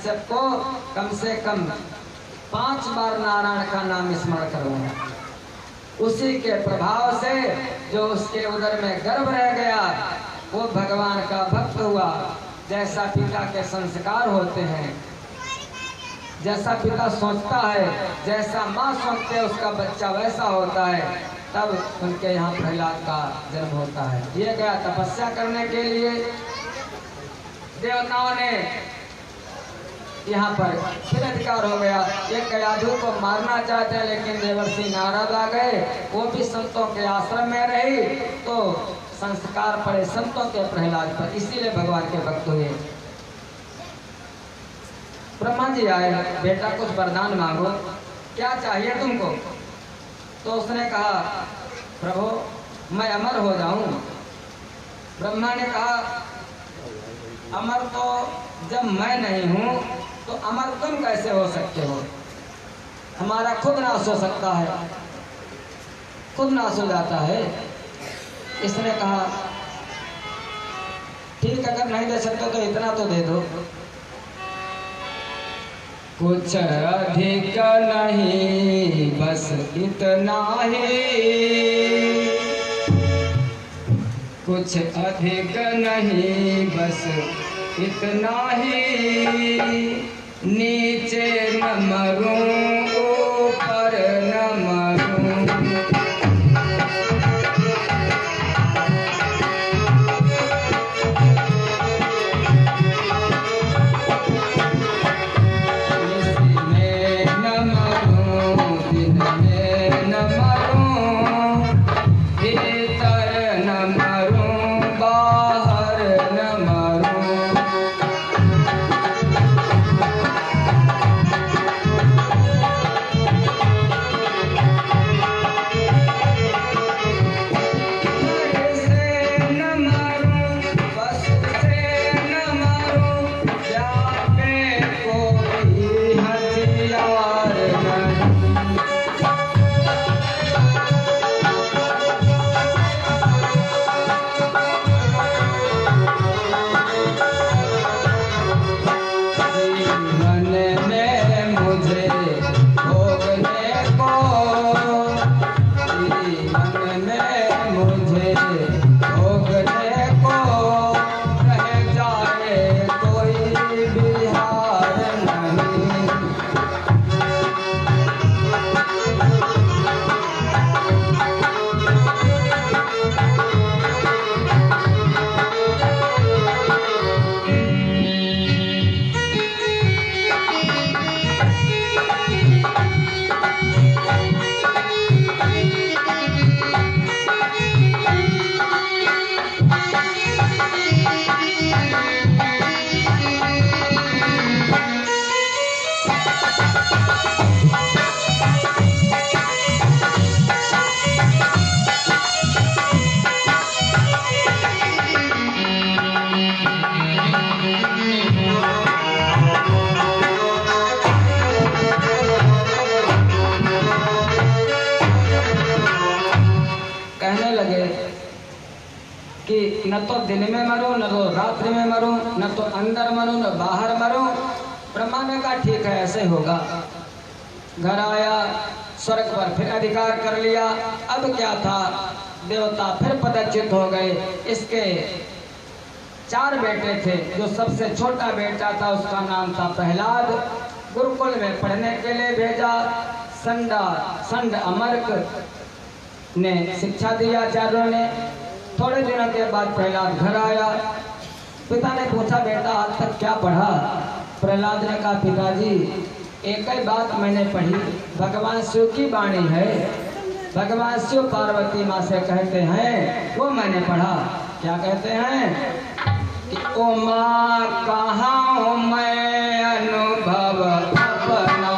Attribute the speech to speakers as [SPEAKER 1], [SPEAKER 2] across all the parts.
[SPEAKER 1] कश्यप को कम से कम 5 बार नारायण का नाम स्मरण करवाया। उसी के प्रभाव से जो उसके उदर में गर्भ रह गया वो भगवान का भक्त हुआ। जैसा पिता के संस्कार होते हैं, जैसा पिता सोचता है, जैसा माँ सोचते है उसका बच्चा वैसा होता है। तब उनके यहाँ प्रहलाद का जन्म होता है। ये गया तपस्या करने के लिए। देवताओं ने यहाँ पर फिर अधिकार हो गया। एक कयाधु को मारना चाहते हैं लेकिन देवर्षि नारद आ गए। वो भी संतों के आश्रम में रही तो संस्कार पड़े संतों के प्रहलाद पर, इसीलिए भगवान के भक्त हुए। ब्रह्मा जी आए, बेटा कुछ वरदान मांगो, क्या चाहिए तुमको? तो उसने कहा प्रभु मैं अमर हो जाऊं। ब्रह्मा ने कहा अमर तो जब मैं नहीं हूं तो अमर तुम कैसे हो सकते हो? हमारा खुद नाश हो सकता है, खुद नाश हो जाता है। इसने कहा ठीक अगर नहीं दे सकते तो इतना तो दे दो। कुछ अधिक नहीं बस इतना ही, कुछ अधिक नहीं बस इतना ही, नीचे न मरूं ऊपर न मरूं। कि न तो दिन में मरूं न तो रात्रि में मरूं, न तो अंदर मरूं न बाहर मरूं। ब्रह्मा ने कहा ठीक है ऐसे होगा। घर आया, स्वर्ग पर फिर अधिकार कर लिया। अब क्या था, देवता फिर पदच्युत हो गए। इसके 4 बेटे थे। जो सबसे छोटा बेटा था उसका नाम था प्रहलाद। गुरुकुल में पढ़ने के लिए भेजा। संड अमर्क ने शिक्षा दी आचार्यों ने। थोड़े दिनों के बाद प्रहलाद घर आया। पिता ने पूछा बेटा आज तक क्या पढ़ा? प्रहलाद ने कहा पिताजी एक ही बात मैंने पढ़ी, भगवान शिव की वाणी है। भगवान शिव पार्वती माँ से कहते हैं वो मैंने पढ़ा। क्या कहते हैं कि ओ माँ कहाँ हूँ मैं अनुभव अपना,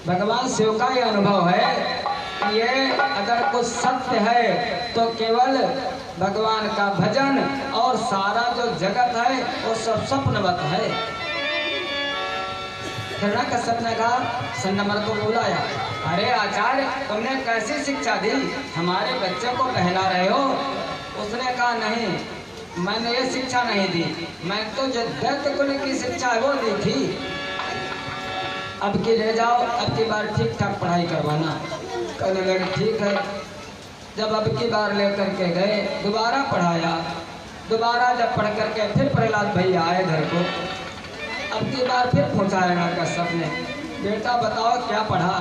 [SPEAKER 1] भगवान शिव का ये अनुभव है कि ये अगर कुछ सत्य है तो केवल भगवान का भजन, और सारा जो जगत है वो सब स्वप्नवत है। हिरण्यकश्यप ने कहा, संगमर को बुलाया, अरे आचार्य तुमने कैसी शिक्षा दी, हमारे बच्चे को बहला रहे हो? उसने कहा नहीं, मैंने ये शिक्षा नहीं दी, मैं तो जो दैत्य कुल की शिक्षा है वो दी थी। अब की ले जाओ, अब की बार ठीक ठाक पढ़ाई करवाना। कहने लगे ठीक है। जब अब की बार लेकर के गए, दोबारा पढ़ाया, दोबारा जब पढ़ करके फिर प्रहलाद भैया आए घर को, अब की बार फिर पूछा हिरण्यकश्यप ने, बेटा बताओ क्या पढ़ा?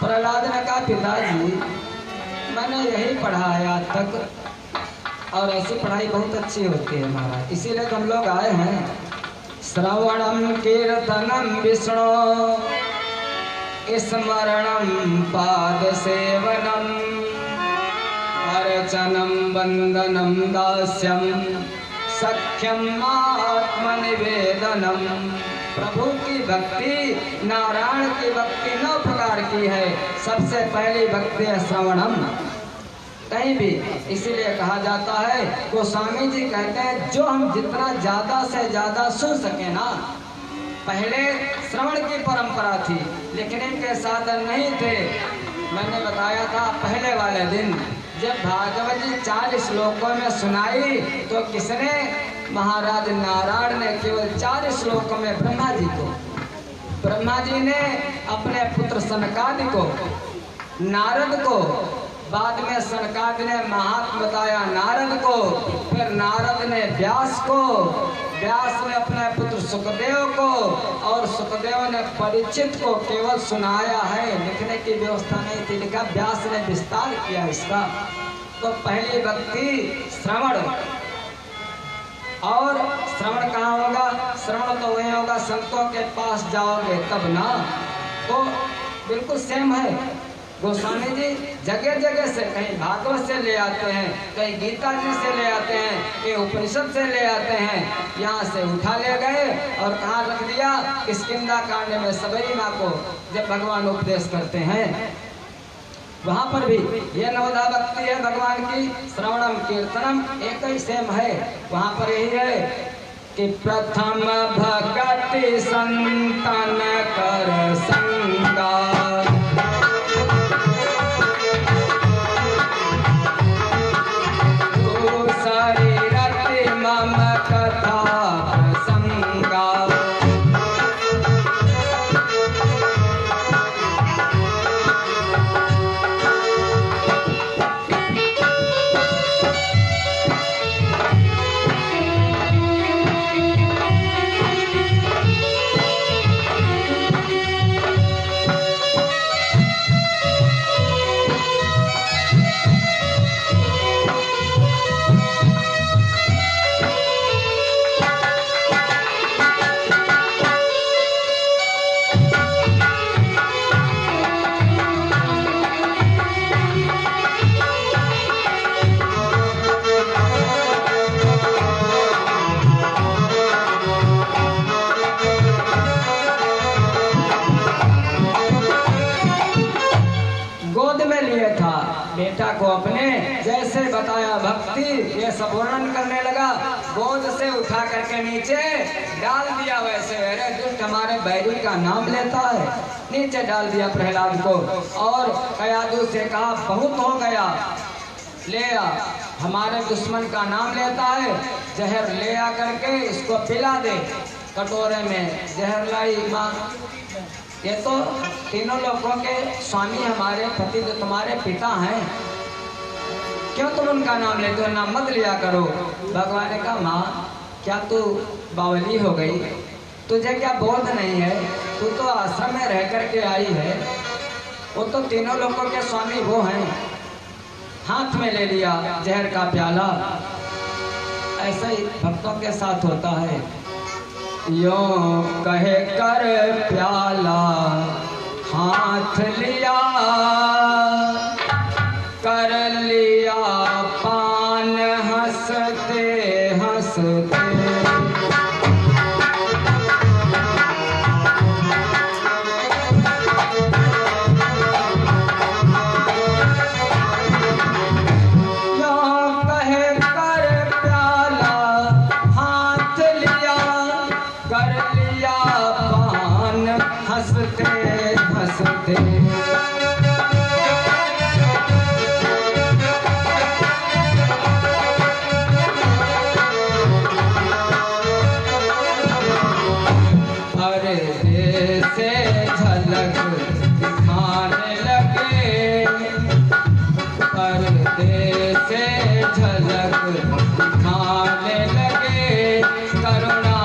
[SPEAKER 1] प्रहलाद ने कहा, पिताजी मैंने यही पढ़ा है आज तक, और ऐसी पढ़ाई बहुत अच्छी होती है महाराज, इसीलिए तो हम लोग आए हैं। श्रवणम कीर्तनम विष्णु स्मरणम पाद सेवनम अर्चनम वंदनम दास्यम सख्यम आत्मनिवेदनम। प्रभु की भक्ति, नारायण की भक्ति 9 प्रकार की है। सबसे पहली भक्ति है श्रवणम, कहीं भी इसीलिए कहा जाता है, गोस्वामी जी कहते हैं जो हम जितना ज्यादा से ज्यादा सुन सके ना। पहले श्रवण की परंपरा थी, लेकिन इनके साधन नहीं थे। मैंने बताया था पहले वाले दिन जब भागवत जी 4 श्लोकों में सुनाई तो किसने? महाराज नारायण ने केवल 4 श्लोकों में ब्रह्मा जी को, ब्रह्मा जी ने अपने पुत्र सनकादि को, नारद को, बाद में सनकादि ने महात्म बताया नारद को, फिर नारद ने व्यास को, व्यास ने अपने पुत्र सुखदेव को, और सुखदेव ने परीक्षित को केवल सुनाया है, लिखने की व्यवस्था नहीं थी, लिखा व्यास ने विस्तार किया इसका। तो पहली भक्ति श्रवण, और श्रवण कहाँ होगा? श्रवण तो वही होगा संतों के पास जाओगे तब ना। तो बिल्कुल सेम है। गोस्वामी जी जगह जगह से, कहीं भागवत से ले आते हैं, कहीं गीता जी से ले आते हैं, कहीं उपनिषद से ले आते हैं, यहाँ से उठा ले गए और कहाँ रख दिया? किष्किंधा कांड में सबरी माँ को जब भगवान उपदेश करते हैं वहाँ पर भी ये 9धा भक्ति है भगवान की। श्रवणम कीर्तनम एक ही सेम है। वहाँ पर यही है कि प्रथम भक्ति संतन कर संगा, मम कथा प्रसंगा। बेटा को अपने जैसे बताया भक्ति, ये सब वर्णन करने लगा। गोद से उठा करके नीचे डाल दिया। वैसे अरे दुष्ट हमारे बैरी का नाम लेता है, नीचे डाल दिया प्रहलाद को। और कयादू से कहा बहुत हो गया, ले आ, हमारे दुश्मन का नाम लेता है, जहर ले आ करके इसको पिला दे। कटोरे में जहर लाई माँ। ये तो तीनों लोगों के स्वामी हमारे पति जो तुम्हारे पिता हैं, क्यों तुम उनका नाम लेते हो? नाम मत लिया करो। भगवान ने कहा माँ क्या तू बावली हो गई? तुझे क्या बोध नहीं है? तू तो आश्रम में रह करके आई है। वो तो तीनों लोगों के स्वामी वो हैं। हाथ में ले लिया जहर का प्याला। ऐसा ही भक्तों के साथ होता है। यो कहे कर प्याला हाथ लिया, कर लिया पान हंसते हंसते। हंसते हंसते। पर्दे से झलक दिखाने लगे, पर्दे से झलक दिखाने लगे, करुणा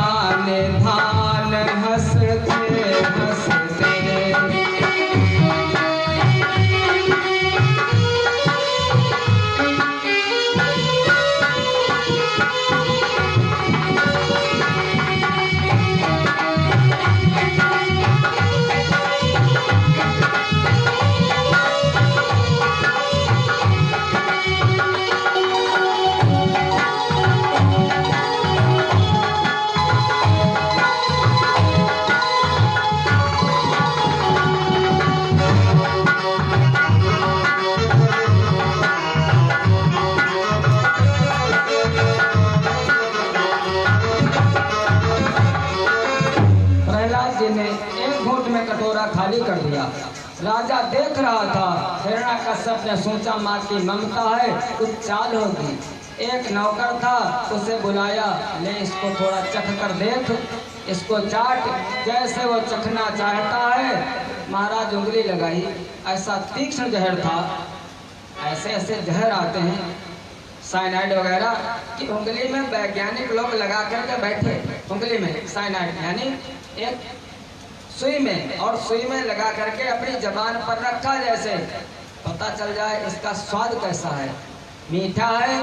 [SPEAKER 1] निधान हंसते हंसते। एक घूंट में कटोरा खाली कर दिया। राजा देख रहा था, हिरण्यकश्यप ने सोचा माँ की ममता है, कुछ चाल होगी। एक नौकर था, उसे बुलाया, ले इसको थोड़ा चख कर देख, इसको चाट। जैसे वो चखना चाहता है, महाराज उंगली लगाई, ऐसा तीक्ष्ण जहर था। ऐसे ऐसे जहर आते हैं साइनाइड वगैरह कि उंगली में वैज्ञानिक लोग लगा करके बैठे, उंगली में साइनाइड यानी एक सुई में, और सुई में लगा करके अपनी जबान पर रखा, जैसे पता चल जाए इसका स्वाद कैसा है, मीठा है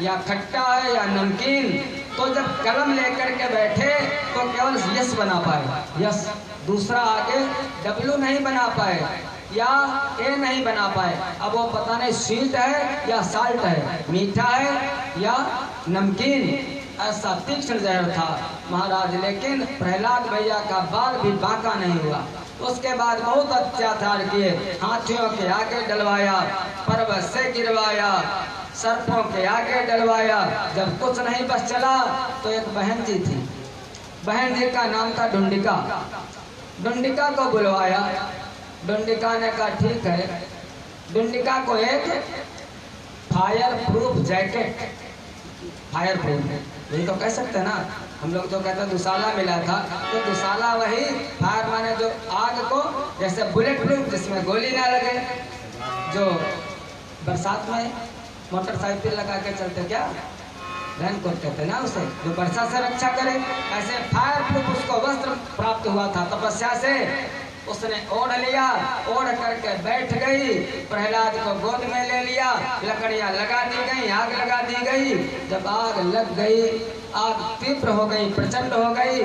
[SPEAKER 1] या खट्टा है या नमकीन। तो जब कलम लेकर के बैठे तो केवल यस बना पाए, यस, दूसरा आगे डब्लू नहीं बना पाए या ए नहीं बना पाए। अब वो पता नहीं स्वीट है या साल्ट है, मीठा है या नमकीन। ऐसा तीक्ष्ण जहर था महाराज। लेकिन प्रहलाद भैया का बाल भी बांका नहीं हुआ। उसके बाद बहुत अत्याचार किए, हाथियों के आगे डलवाया, पर्वत से गिरवाया, सर्पों के आगे डलवाया। जब कुछ नहीं बस चला तो एक बहन जी थी, बहन जी का नाम था डुंडिका। डुंडिका को बुलवाया, डुंडिका ने कहा ठीक है। डुंडिका को एक fire proof jacket, fire proof यही तो कह सकते हैं ना, हम लोग तो कहते हैं दुसाला मिला था, तो दुसाला वही फायर माने जो आग को, जैसे बुलेट प्रूफ जिसमें गोली ना लगे, जो बरसात में मोटरसाइकिल लगा के चलते, क्या रैन कोट कहते ना उसे, जो वर्षा से रक्षा करे, ऐसे फायर प्रूफ उसको वस्त्र प्राप्त हुआ था तपस्या से। उसने ओढ़ लिया, ओढ़ करके बैठ गई, प्रहलाद को गोद में ले लिया, लकड़ियां लगा दी गई, आग लगा दी गई। जब आग लग गई, आग तीव्र हो गई, प्रचंड हो गई,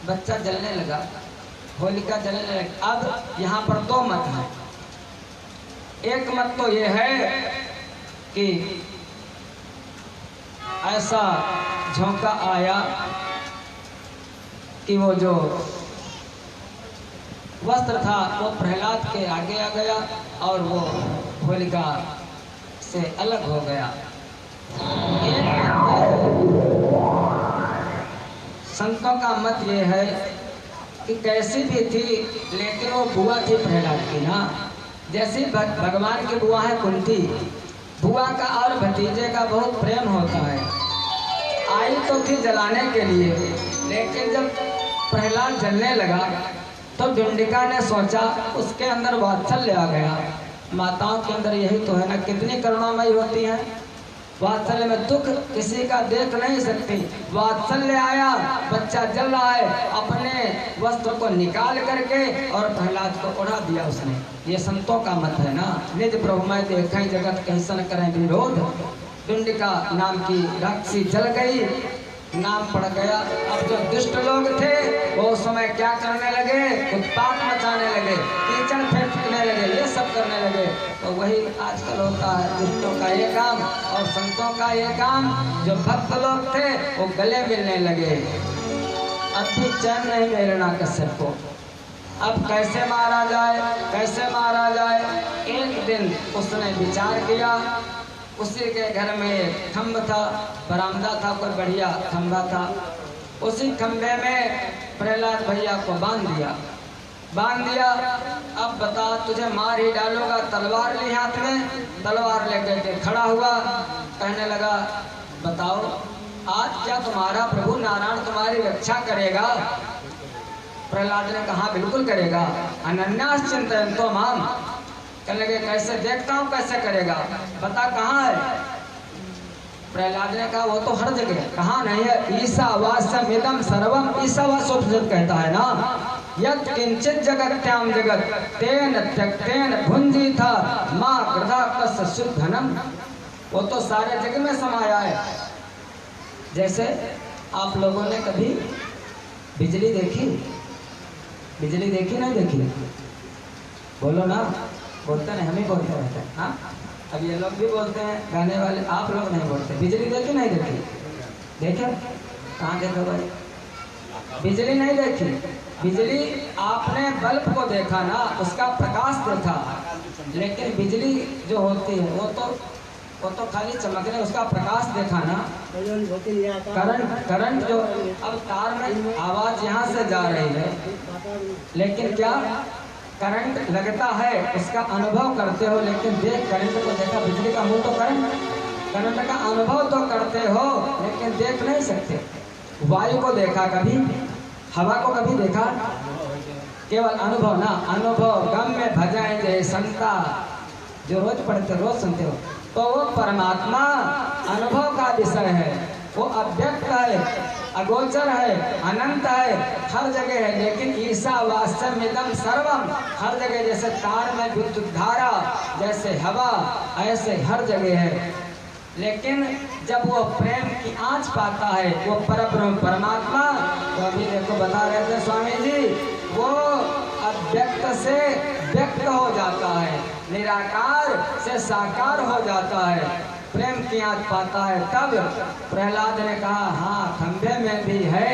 [SPEAKER 1] बच्चा जलने लगा, होलिका जलने लगी। अब यहाँ पर दो मत हैं। एक मत तो ये है कि ऐसा झोंका आया कि वो जो वस्त्र था वो प्रहलाद के आगे आ गया और वो होलिका से अलग हो गया। संतों का मत ये है कि कैसी भी थी लेकिन वो बुआ थी प्रहलाद की ना। जैसी भगवान की बुआ है कुंती, बुआ का और भतीजे का बहुत प्रेम होता है। आई तो थी जलाने के लिए, लेकिन जब प्रहलाद जलने लगा तो डुंडिका ने सोचा, उसके अंदर वात्सल्य आ गया। माताओं के अंदर यही तो है ना, कितनी करुणामयी होती हैं। वात्सल्य में दुख किसी का देख नहीं सकती। वात्सल्य आया, बच्चा जल रहा है, अपने वस्त्र को निकाल करके और प्रहलाद को उड़ा दिया उसने। ये संतों का मत है ना। निज प्रभु मैं देखें जगत कैसन करें विरोध। डुंडिका नाम की राक्षसी जल गई, नाम पड़ गया। अब जो दुष्ट लोग थे वो उस समय क्या करने लगे, उत्पात मचाने लगे, कीचड़ फेंकने लगे, ये सब करने लगे। तो वही आजकल होता है, दुष्टों का ये काम और संतों का ये काम। जो भक्त लोग थे वो गले मिलने लगे। अब भी चैन नहीं मिलना कश्यप को। अब कैसे मारा जाए, कैसे मारा जाए। एक दिन उसने विचार किया। उसी के घर में एक खम्भ था, बरामदा था, कोई बढ़िया खम्भा था। उसी खंभे में प्रहलाद भैया को बांध दिया। अब बता, तुझे मार ही डालूंगा। तलवार ली हाथ में, तलवार लेकर के खड़ा हुआ, कहने लगा बताओ आज क्या तुम्हारा प्रभु नारायण तुम्हारी रक्षा करेगा? प्रहलाद ने कहा बिल्कुल करेगा। अनन्यास चिंतन तो माम, कहने लगे कैसे? देखता हूँ कैसे करेगा, बता कहाँ है? प्रहलाद ने कहा वो तो हर जगह। कहाँ नहीं है? ईशावास्यम इदम सर्वम, ईशावास उपनिषद कहता है ना, यत् किंचित जगत्याम जगत तेन त्यक्तेन भुंजी था माँ कृधा कस्य शुद्धनम। वो तो सारे जगह में समाया है। जैसे आप लोगों ने कभी बिजली देखी? बिजली देखी नहीं देखी? बोलो ना, बोलते नहीं, हम ही बोलते रहते हैं। हाँ, अब ये लोग भी बोलते हैं गाने वाले, आप लोग नहीं बोलते। बिजली देखी नहीं देखी? देखे? कहाँ देखो भाई? बिजली नहीं देखी। बिजली आपने बल्ब को देखा ना, उसका प्रकाश देखा, लेकिन बिजली जो होती है वो तो खाली चमकने, उसका प्रकाश देखा ना। करंट जो, अब तार में आवाज यहाँ से जा रही है, लेकिन क्या करंट लगता है, उसका अनुभव करते हो, लेकिन देख करंट को देखा, बिजली का मुंह तो करंट का अनुभव तो करते हो, लेकिन देख नहीं सकते। वायु को देखा कभी? हवा को कभी देखा? केवल अनुभव ना। अनुभव गम में भजाएं जय संता, जो रोज पढ़ते रोज सुनते हो, तो वो परमात्मा अनुभव का विषय है। वो अव्यक्त है, अगोचर है, अनंत है, हर जगह है। लेकिन ईशावास्यम इदम सर्वम, हर जगह। जैसे तार में विद्युत धारा, जैसे हवा, ऐसे हर जगह है। लेकिन जब वो प्रेम की आँच पाता है, वो परब्रह्म परमात्मा, तो अभी देखो बता रहे थे स्वामी जी, वो अव्यक्त से व्यक्त हो जाता है, निराकार से साकार हो जाता है, प्रेम की आँच पाता है। तब प्रहलाद ने कहा हाँ खंभे में भी है।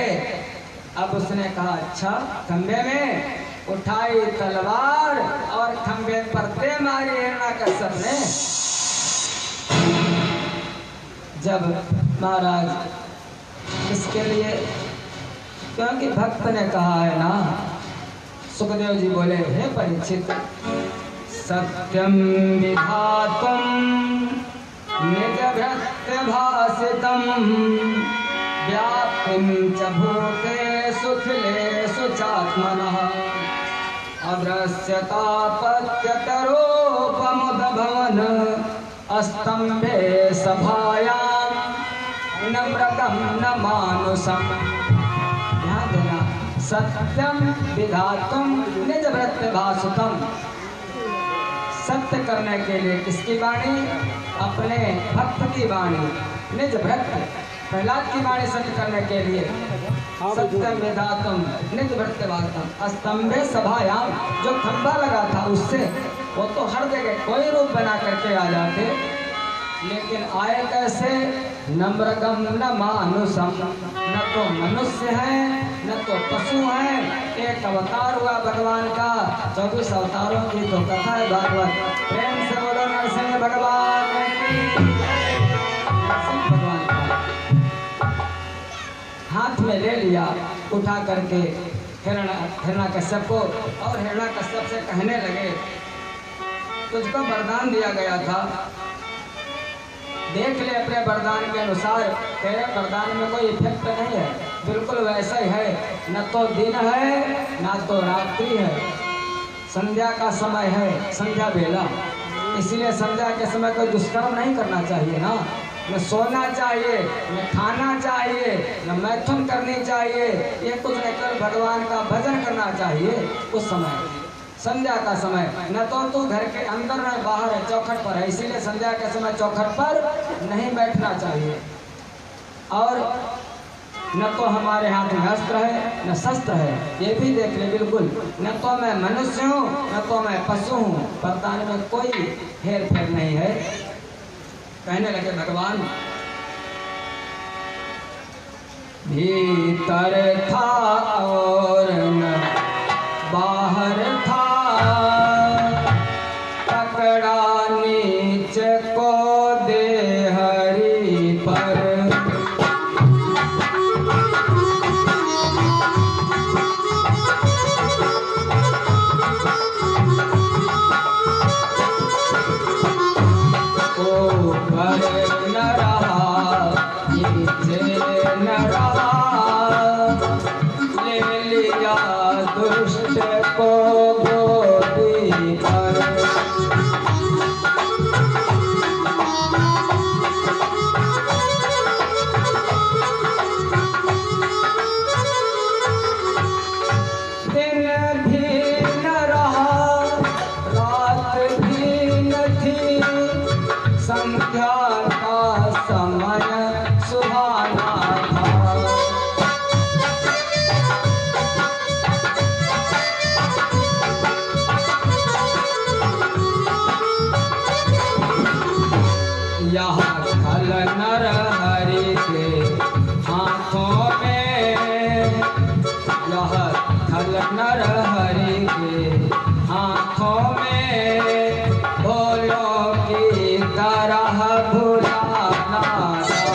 [SPEAKER 1] अब उसने कहा अच्छा खंभे में? उठाई तलवार और खंभे पर दे मारी हिरण्यकश्यप ने। जब महाराज इसके लिए, क्योंकि भक्त ने कहा है ना, सुखदेव जी बोले हे परीक्षित, सत्यम विधातुम निज भृत्य भासितम व्याप्तिम च भूतेषु खिलेषु चात्मनः अदृश्यतापत्यतरोपमुदभवन अस्तंभे सभायां नम्रतम न मानुषम। ध्यान देना, सत्यम विधातुम निज भृत्य भासुतम, सत्य करने के लिए किसकी वाणी? अपने भक्त की वाणी, निज भृत्य प्रहलाद की वाणी सत्य करने के लिए। सत्यम विधातुम निज भृत्य भासुतम अस्तंभे सभायां, जो खंभा लगा था उससे, वो तो हर जगह कोई रूप बना करके आ जाते, लेकिन आए कैसे? नम्रगम न मानुषम, न तो मनुष्य है न तो पशु है। एक अवतार हुआ भगवान का, 24 अवतारों की तो कथा है भागवत। प्रेम से बोलो नरसिंह भगवान की। भगवान का हाथ में ले लिया, उठा करके हिरण्यकश्यप को, और हिरण्यकश्यप से कहने लगे तुझको वरदान दिया गया था, देख ले अपने वरदान के अनुसार, तेरे वरदान में कोई इफेक्ट नहीं है, बिल्कुल वैसा ही है। न तो दिन है न तो रात्रि है, संध्या का समय है, संध्या बेला। इसलिए संध्या के समय कोई दुष्कर्म नहीं करना चाहिए ना, न सोना चाहिए, न खाना चाहिए, न मैथुन करनी चाहिए, ये कुछ नहीं कर, भगवान का भजन करना चाहिए उस समय, संध्या का समय। न तो तू घर के अंदर न बाहर है, चौखट पर है, इसीलिए संध्या के समय चौखट पर नहीं बैठना चाहिए। और न तो हमारे हाथ में अस्त्र है न शस्त्र है, ये भी देख ले बिल्कुल। न तो मैं मनुष्य हूँ न तो मैं पशु हूँ, वरदान में कोई हेर फेर नहीं है। कहने लगे भगवान, भीतर था और न बाहर था, पकड़ा नीच को दे हरि पर। दुष्ट को गोदी पर। दिन भी न रहा रात भी न थी, संध्या का समय सुहाना था। यह खल नर हरि के हाथों में, यह खल नर हरि के हाथों में, भोलों की तरह भुलाना था।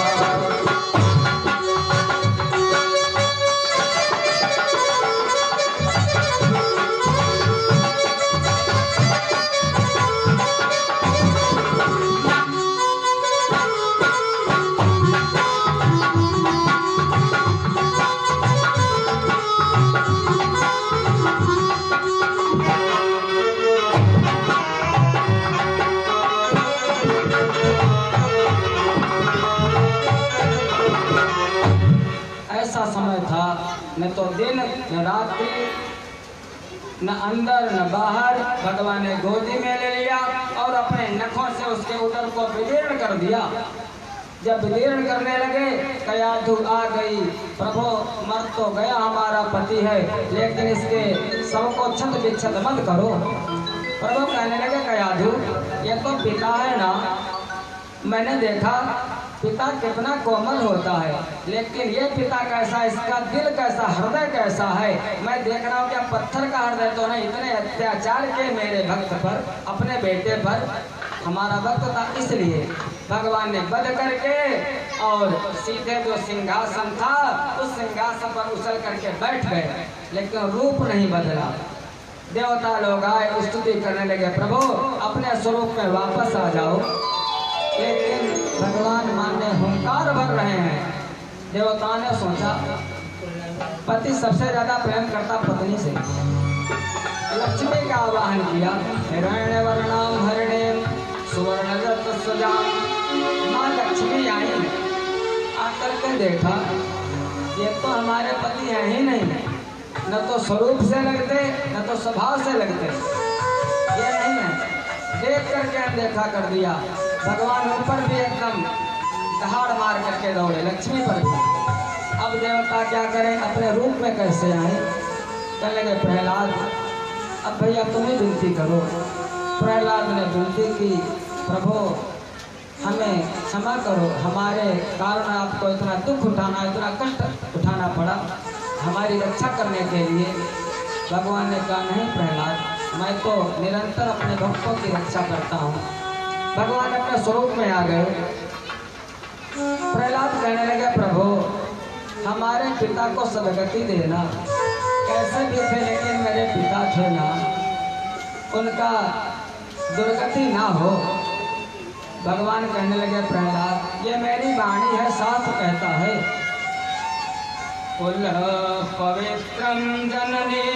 [SPEAKER 1] ऐसा समय था न तो दिन न रात्रि, न अंदर न बाहर। भगवान ने गोदी में ले लिया और अपने नखों से उसके उदर को विदीर्ण कर दिया। जब विदीर्ण करने लगे, कयाधु आ गई, प्रभु मर तो गया हमारा पति है, लेकिन इसके सबको छत विच्छत मत करो। प्रभु कहने लगे, कयाधु ये तो पिता है ना, मैंने देखा पिता कितना कोमल होता है, लेकिन ये पिता कैसा, इसका दिल कैसा, हृदय कैसा है। मैं देख रहा हूँ क्या पत्थर का हृदय तो नहीं। इतने अत्याचार के मेरे भक्त पर, अपने बेटे पर। हमारा भक्त था, इसलिए भगवान ने वध करके और सीधे जो सिंहासन था उस सिंहासन पर उछल करके बैठ गए, लेकिन रूप नहीं बदला। देवता लोग आए, स्तुति करने लगे, प्रभु अपने स्वरूप में वापस आ जाओ। लेकिन भगवान माने हुंकार भर रहे हैं। देवताओं ने सोचा पति सबसे ज्यादा प्रेम करता पत्नी से। लक्ष्मी का आवाहन किया, हिरण्य वर्णाम हरिणीम सुवर्णजत सुजाम। माँ लक्ष्मी आई, आकर के देखा ये तो हमारे पति हैं ही नहीं, न तो स्वरूप से लगते न तो स्वभाव से लगते, ये नहीं है। देख करके अनदेखा कर दिया। भगवान ऊपर भी एकदम दहाड़ मार करके दौड़े, लक्ष्मी पर भी। अब देवता क्या करें, अपने रूप में कैसे आए। कहने लगे, प्रहलाद अब भैया तुम ही विनती करो। प्रहलाद ने विनती की, प्रभु हमें क्षमा करो, हमारे कारण आपको इतना दुख उठाना, इतना कष्ट उठाना पड़ा, हमारी रक्षा करने के लिए। भगवान ने कहा, नहीं प्रहलाद, मैं तो निरंतर अपने भक्तों की रक्षा करता हूँ। भगवान अपने स्वरूप में आ गए। प्रहलाद कहने लगे, प्रभु हमारे पिता को सदगति देना। कैसे भी थे लेकिन मेरे पिता थे ना, उनका दुर्गति ना हो। भगवान कहने लगे, प्रहलाद ये मेरी वाणी है, साफ कहता है, कुल पवित्रम जननी